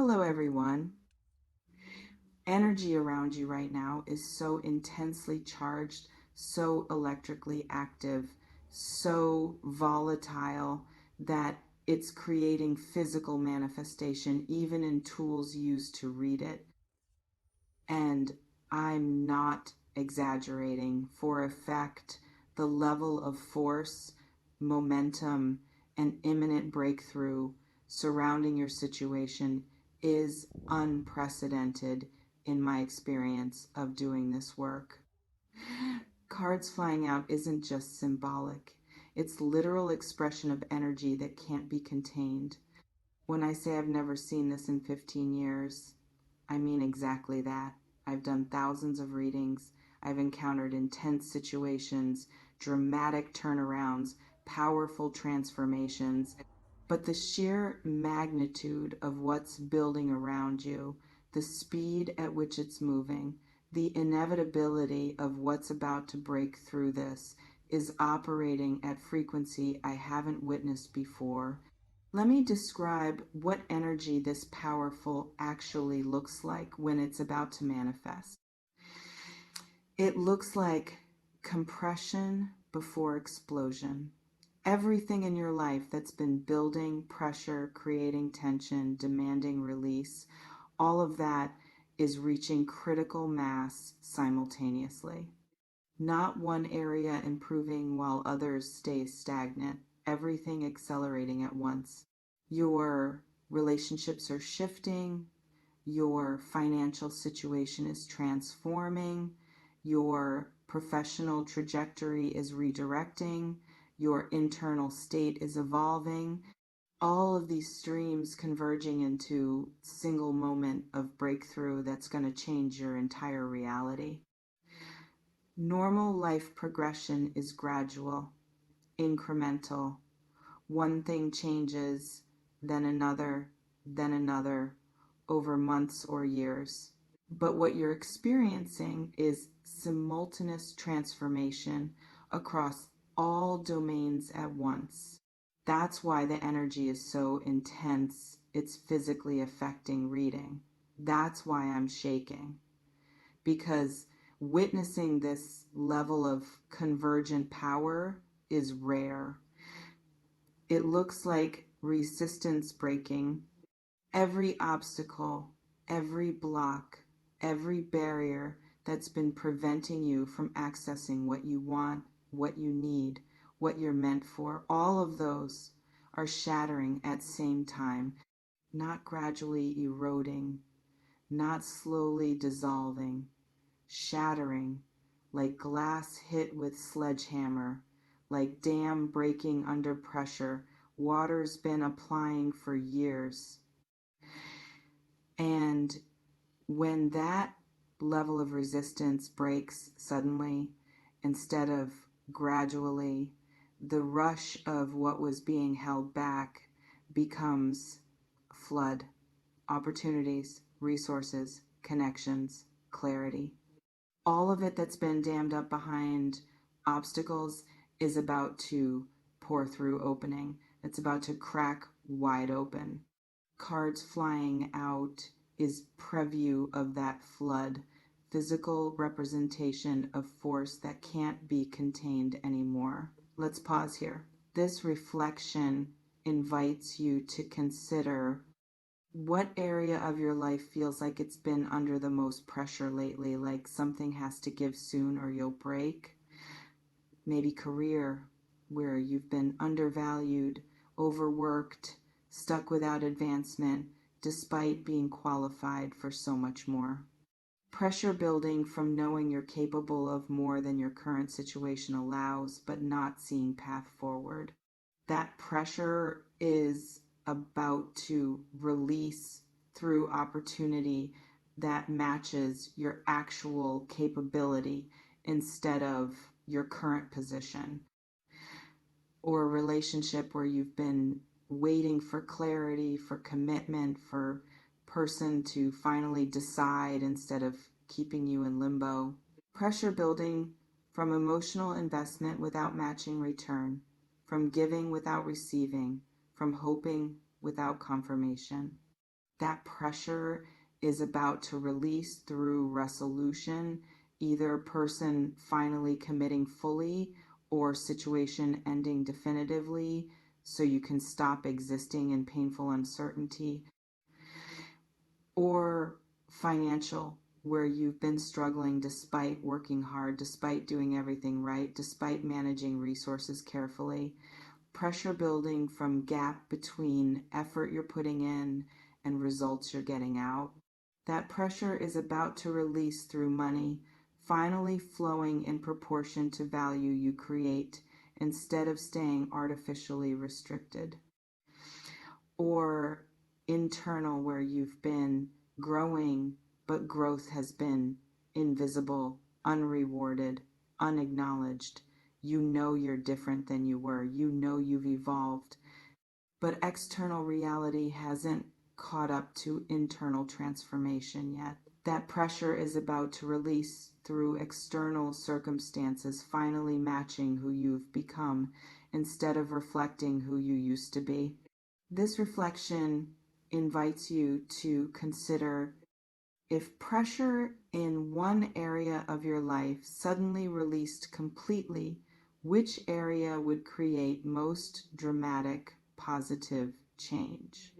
Hello, everyone. Energy around you right now is so intensely charged, so electrically active, so volatile that it's creating physical manifestation, even in tools used to read it. And I'm not exaggerating. For effect, the level of force, momentum, and imminent breakthrough surrounding your situation is unprecedented in my experience of doing this work. Cards flying out isn't just symbolic, it's literal expression of energy that can't be contained. When I say I've never seen this in 15 years, I mean exactly that. I've done thousands of readings. I've encountered intense situations, dramatic turnarounds, powerful transformations. But the sheer magnitude of what's building around you, the speed at which it's moving, the inevitability of what's about to break through this is operating at frequency I haven't witnessed before. Let me describe what energy this powerful actually looks like when it's about to manifest. It looks like compression before explosion. Everything in your life that's been building pressure, creating tension, demanding release, all of that is reaching critical mass simultaneously. Not one area improving while others stay stagnant, everything accelerating at once. Your relationships are shifting, your financial situation is transforming, your professional trajectory is redirecting, your internal state is evolving. All of these streams converging into a single moment of breakthrough that's going to change your entire reality. Normal life progression is gradual, incremental. One thing changes, then another, over months or years. But what you're experiencing is simultaneous transformation across all domains at once. That's why the energy is so intense, it's physically affecting reading. That's why I'm shaking. Because witnessing this level of convergent power is rare. It looks like resistance breaking. Every obstacle, every block, every barrier that's been preventing you from accessing what you want, what you need, what you're meant for, all of those are shattering at same time, not gradually eroding, not slowly dissolving, shattering like glass hit with sledgehammer, like dam breaking under pressure, water's been applying for years. And when that level of resistance breaks suddenly, instead of gradually, the rush of what was being held back becomes flood, opportunities, resources, connections, clarity. All of it that's been dammed up behind obstacles is about to pour through opening. It's about to crack wide open. Cards flying out is preview of that flood, physical representation of force that can't be contained anymore. Let's pause here. This reflection invites you to consider what area of your life feels like it's been under the most pressure lately, like something has to give soon or you'll break. Maybe career, where you've been undervalued, overworked, stuck without advancement, despite being qualified for so much more. Pressure building from knowing you're capable of more than your current situation allows, but not seeing path forward. That pressure is about to release through opportunity that matches your actual capability instead of your current position. Or a relationship where you've been waiting for clarity, for commitment, for person to finally decide instead of keeping you in limbo. Pressure building from emotional investment without matching return, from giving without receiving, from hoping without confirmation. That pressure is about to release through resolution, either person finally committing fully or situation ending definitively so you can stop existing in painful uncertainty, or financial, where you've been struggling despite working hard, despite doing everything right, despite managing resources carefully. Pressure building from gap between effort you're putting in and results you're getting out. That pressure is about to release through money, finally flowing in proportion to value you create instead of staying artificially restricted. Or internal, where you've been growing, but growth has been invisible, unrewarded, unacknowledged. You know you're different than you were. You know you've evolved. But external reality hasn't caught up to internal transformation yet. That pressure is about to release through external circumstances, finally matching who you've become instead of reflecting who you used to be. This reflection invites you to consider, if pressure in one area of your life suddenly released completely, which area would create most dramatic positive change?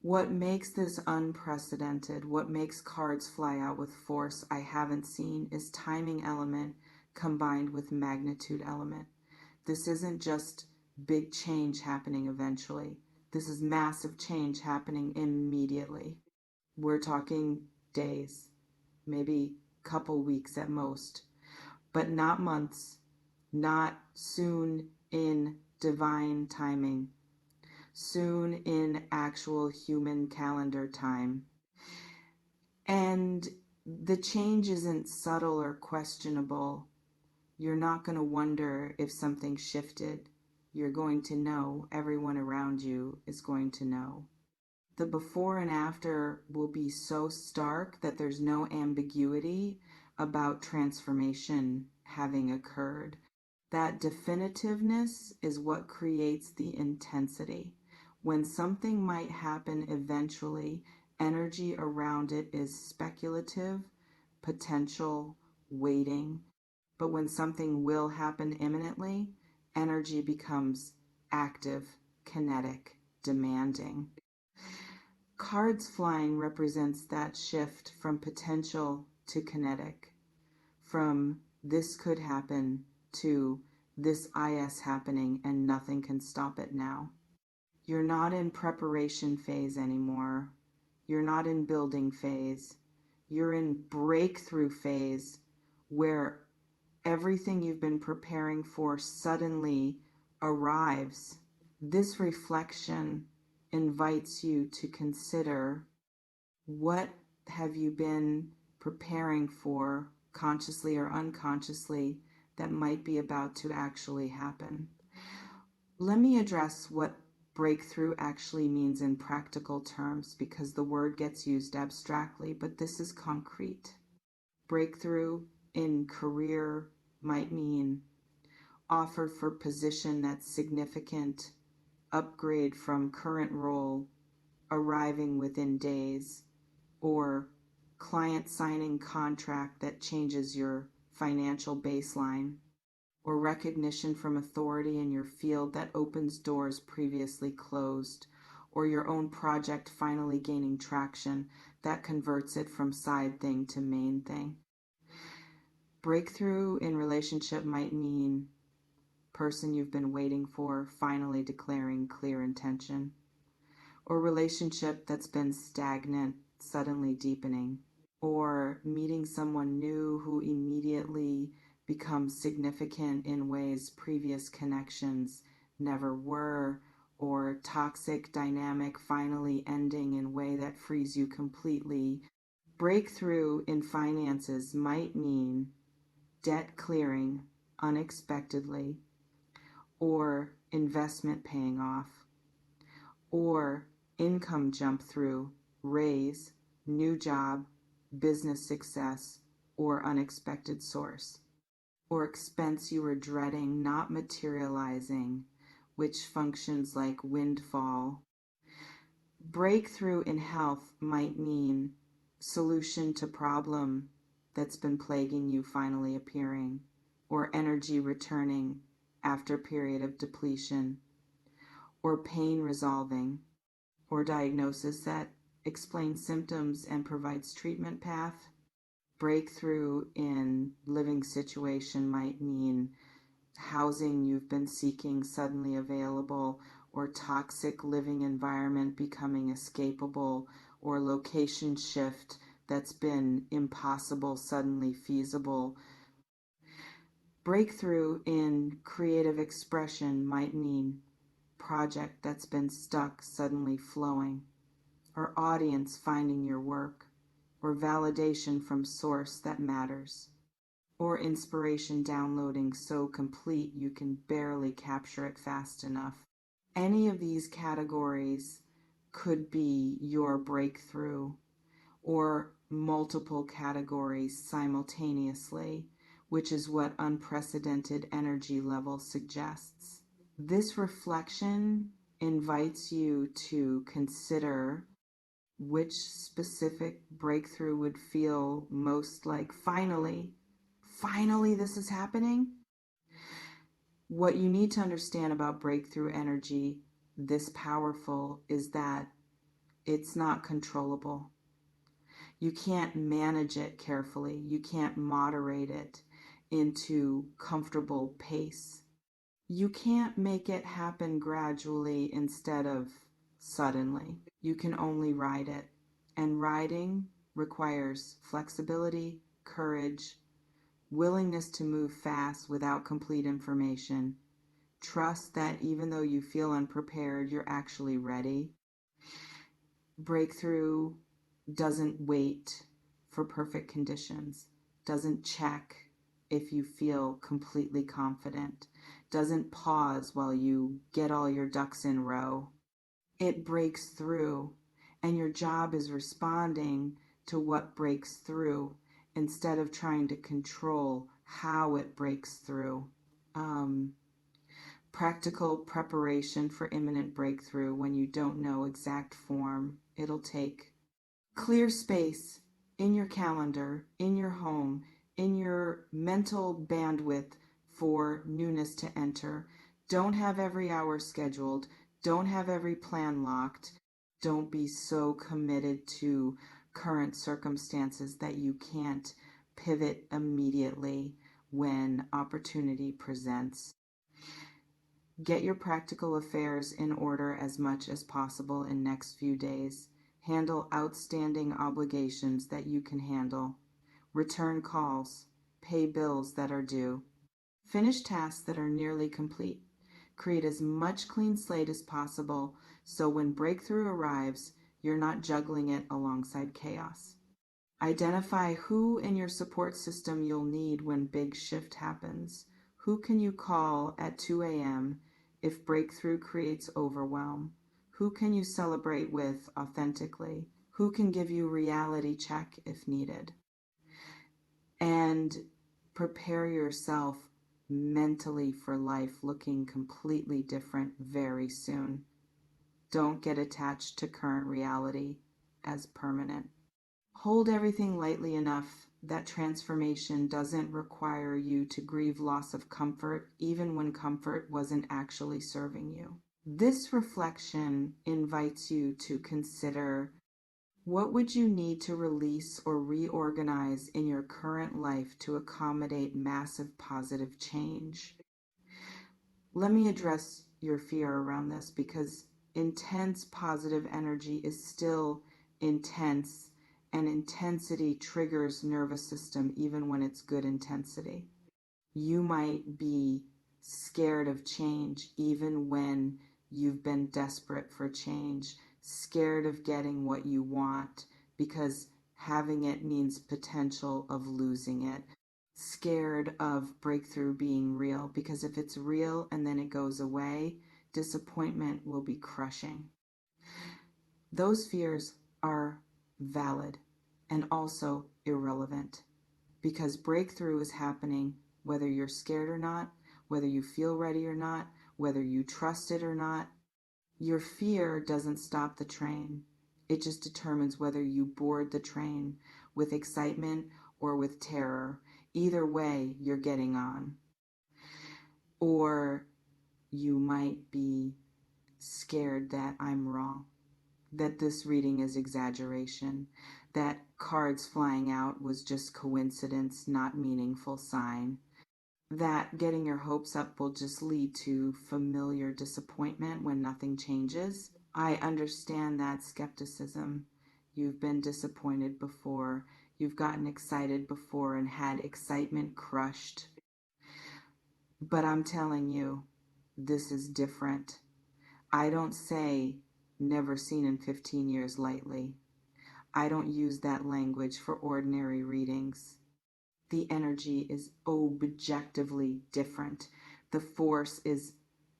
What makes this unprecedented, what makes cards fly out with force I haven't seen, is timing element combined with magnitude element. This isn't just big change happening eventually. This is massive change happening immediately. We're talking days, maybe a couple weeks at most, but not months, not soon in divine timing, soon in actual human calendar time. And the change isn't subtle or questionable. You're not going to wonder if something shifted. You're going to know. Everyone around you is going to know. The before and after will be so stark that there's no ambiguity about transformation having occurred. That definitiveness is what creates the intensity. When something might happen eventually, energy around it is speculative, potential, waiting. But when something will happen imminently, energy becomes active, kinetic, demanding. Cards flying represents that shift from potential to kinetic, from this could happen to this is happening and nothing can stop it now. You're not in preparation phase anymore. You're not in building phase. You're in breakthrough phase, where everything you've been preparing for suddenly arrives. This reflection invites you to consider, what have you been preparing for, consciously or unconsciously, that might be about to actually happen. Let me address what breakthrough actually means in practical terms, because the word gets used abstractly, but this is concrete. Breakthrough in career might mean offer for position that's significant, upgrade from current role, arriving within days, or client signing contract that changes your financial baseline, or recognition from authority in your field that opens doors previously closed, or your own project finally gaining traction that converts it from side thing to main thing. Breakthrough in relationship might mean person you've been waiting for finally declaring clear intention, or relationship that's been stagnant suddenly deepening, or meeting someone new who immediately becomes significant in ways previous connections never were, or toxic dynamic finally ending in a way that frees you completely. Breakthrough in finances might mean debt clearing unexpectedly, or investment paying off, or income jump through, raise, new job, business success, or unexpected source, or expense you were dreading not materializing, which functions like windfall. Breakthrough in health might mean solution to problem that's been plaguing you finally appearing, or energy returning after a period of depletion, or pain resolving, or diagnosis that explains symptoms and provides treatment path. Breakthrough in living situation might mean housing you've been seeking suddenly available, or toxic living environment becoming escapable, or location shift that's been impossible suddenly feasible. Breakthrough in creative expression might mean project that's been stuck suddenly flowing, or audience finding your work, or validation from source that matters, or inspiration downloading so complete you can barely capture it fast enough. Any of these categories could be your breakthrough, or multiple categories simultaneously, which is what unprecedented energy level suggests. This reflection invites you to consider which specific breakthrough would feel most like finally this is happening. What you need to understand about breakthrough energy, this powerful, is that it's not controllable. You can't manage it carefully. You can't moderate it into comfortable pace. You can't make it happen gradually instead of suddenly. You can only ride it. And riding requires flexibility, courage, willingness to move fast without complete information. Trust that even though you feel unprepared, you're actually ready. Breakthrough doesn't wait for perfect conditions, doesn't check if you feel completely confident, doesn't pause while you get all your ducks in a row. It breaks through, and your job is responding to what breaks through instead of trying to control how it breaks through. Practical preparation for imminent breakthrough when you don't know exact form it'll take. Clear space in your calendar, in your home, in your mental bandwidth for newness to enter. Don't have every hour scheduled. Don't have every plan locked. Don't be so committed to current circumstances that you can't pivot immediately when opportunity presents. Get your practical affairs in order as much as possible in next few days. Handle outstanding obligations that you can handle. Return calls. Pay bills that are due. Finish tasks that are nearly complete. Create as much clean slate as possible so when breakthrough arrives, you're not juggling it alongside chaos. Identify who in your support system you'll need when big shift happens. Who can you call at 2 a.m. if breakthrough creates overwhelm? Who can you celebrate with authentically? Who can give you reality check if needed? And prepare yourself mentally for life looking completely different very soon. Don't get attached to current reality as permanent. Hold everything lightly enough that transformation doesn't require you to grieve loss of comfort, even when comfort wasn't actually serving you. This reflection invites you to consider, what would you need to release or reorganize in your current life to accommodate massive positive change? Let me address your fear around this, because intense positive energy is still intense, and intensity triggers nervous system even when it's good intensity. You might be scared of change even when you've been desperate for change, scared of getting what you want because having it means potential of losing it, scared of breakthrough being real, because if it's real and then it goes away, disappointment will be crushing. Those fears are valid and also irrelevant, because breakthrough is happening whether you're scared or not, whether you feel ready or not, whether you trust it or not. Your fear doesn't stop the train. It just determines whether you board the train with excitement or with terror. Either way, you're getting on. Or you might be scared that I'm wrong, that this reading is exaggeration, that cards flying out was just coincidence, not meaningful sign, that getting your hopes up will just lead to familiar disappointment when nothing changes. I understand that skepticism. You've been disappointed before. You've gotten excited before and had excitement crushed. But I'm telling you, this is different. I don't say never seen in 15 years lightly. I don't use that language for ordinary readings. The energy is objectively different. The force is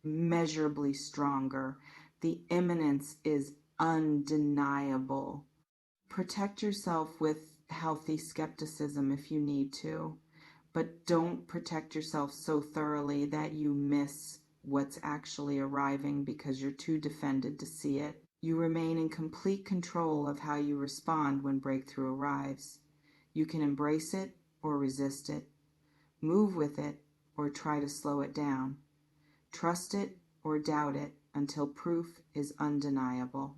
measurably stronger. The imminence is undeniable. Protect yourself with healthy skepticism if you need to, but don't protect yourself so thoroughly that you miss what's actually arriving because you're too defended to see it. You remain in complete control of how you respond when breakthrough arrives. You can embrace it or resist it, move with it or try to slow it down, trust it or doubt it until proof is undeniable.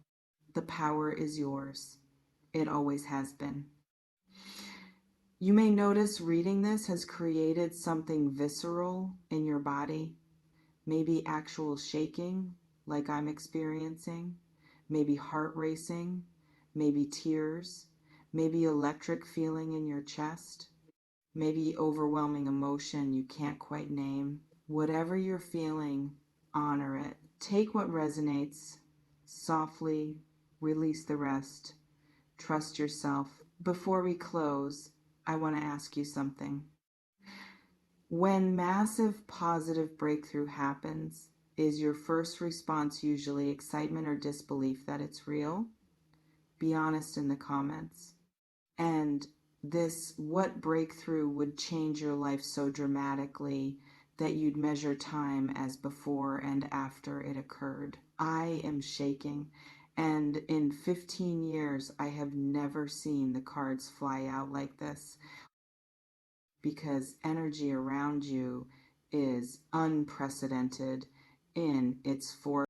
The power is yours. It always has been. You may notice reading this has created something visceral in your body, maybe actual shaking like I'm experiencing, maybe heart racing, maybe tears, maybe electric feeling in your chest, maybe overwhelming emotion you can't quite name. Whatever you're feeling, honor it. Take what resonates, softly release the rest. Trust yourself. Before we close, I want to ask you something. When massive positive breakthrough happens, is your first response usually excitement or disbelief that it's real? Be honest in the comments. And what breakthrough would change your life so dramatically that you'd measure time as before and after it occurred? I am shaking, and in 15 years, I have never seen the cards fly out like this, because energy around you is unprecedented in its force.